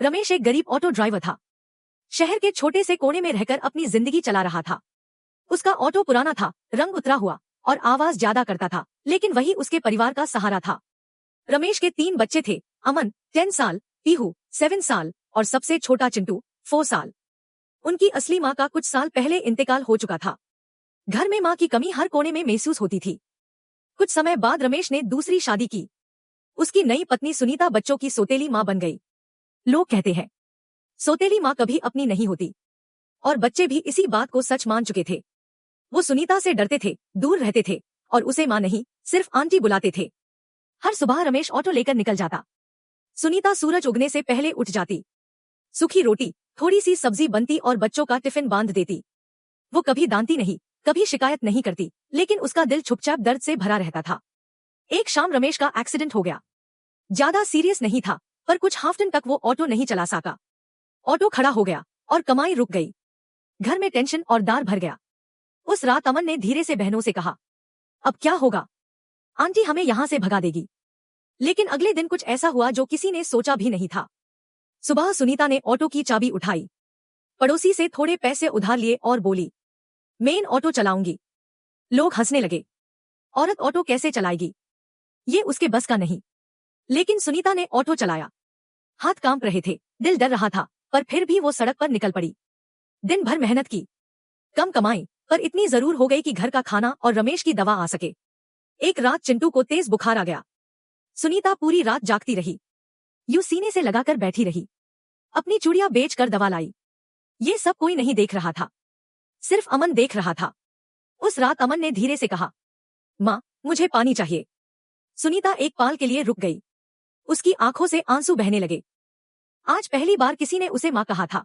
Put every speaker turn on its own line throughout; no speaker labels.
रमेश एक गरीब auto driver था। शहर के छोटे से कोने में रहकर अपनी जिंदगी चला रहा था। उसका ऑटो पुराना था, रंग उतरा हुआ और आवाज ज्यादा करता था, लेकिन वही उसके परिवार का सहारा था। रमेश के 3 बच्चे थे, अमन 10 साल, पीहू 7 साल और सबसे छोटा चिंटू 4 साल। उनकी असली माँ का कुछ साल पहले इंतकाल हो चुका था। घर में माँ की कमी हर कोने में महसूस होती थी। कुछ समय बाद रमेश ने दूसरी शादी की। उसकी नई पत्नी सुनीता बच्चों की सौतेली माँ बन गई। लोग कहते हैं सौतेली माँ कभी अपनी नहीं होती, और बच्चे भी इसी बात को सच मान चुके थे। वो सुनीता से डरते थे, दूर रहते थे और उसे माँ नहीं, सिर्फ आंटी बुलाते थे। हर सुबह रमेश ऑटो लेकर निकल जाता। सुनीता सूरज उगने से पहले उठ जाती। सूखी रोटी, थोड़ी सी सब्जी बनती और बच्चों का टिफिन बांध देती। वो कभी डांटती नहीं, कभी शिकायत नहीं करती, लेकिन उसका दिल चुपचाप दर्द से भरा रहता था। एक शाम रमेश का एक्सीडेंट हो गया। ज्यादा सीरियस नहीं था, पर कुछ हाफ दिन तक वो ऑटो नहीं चला सका। ऑटो खड़ा हो गया और कमाई रुक गई। घर में टेंशन और डार भर गया। उस रात अमन ने धीरे से बहनों से कहा, अब क्या होगा? आंटी हमें यहां से भगा देगी। लेकिन अगले दिन कुछ ऐसा हुआ जो किसी ने सोचा भी नहीं था। सुबह सुनीता ने ऑटो की चाबी उठाई, पड़ोसी से थोड़े पैसे उधार लिए और बोली, मेन ऑटो चलाऊंगी। लोग हंसने लगे। औरत ऑटो कैसे चलाएगी? ये उसके बस का नहीं। लेकिन सुनीता ने ऑटो चलाया। हाथ कांप रहे थे, दिल डर रहा था, पर फिर भी वो सड़क पर निकल पड़ी। दिन भर मेहनत की, कम कमाई, पर इतनी जरूर हो गई कि घर का खाना और रमेश की दवा आ सके। एक रात चिंटू को तेज बुखार आ गया। सुनीता पूरी रात जागती रही, यूं सीने से लगाकर बैठी रही। अपनी चूड़ियां बेचकर दवा लाई। ये सब कोई नहीं देख रहा था, सिर्फ अमन देख रहा था। उस रात अमन ने धीरे से कहा, माँ, मुझे पानी चाहिए। सुनीता एक पाल के लिए रुक गई। उसकी आंखों से आंसू बहने लगे। आज पहली बार किसी ने उसे माँ कहा था।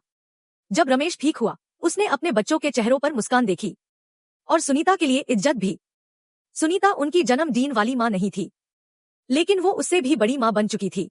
जब रमेश ठीक हुआ, उसने अपने बच्चों के चेहरों पर मुस्कान देखी, और सुनीता के लिए इज्जत भी। सुनीता उनकी जन्मदिन वाली माँ नहीं थी, लेकिन वो उससे भी बड़ी माँ बन चुकी थी।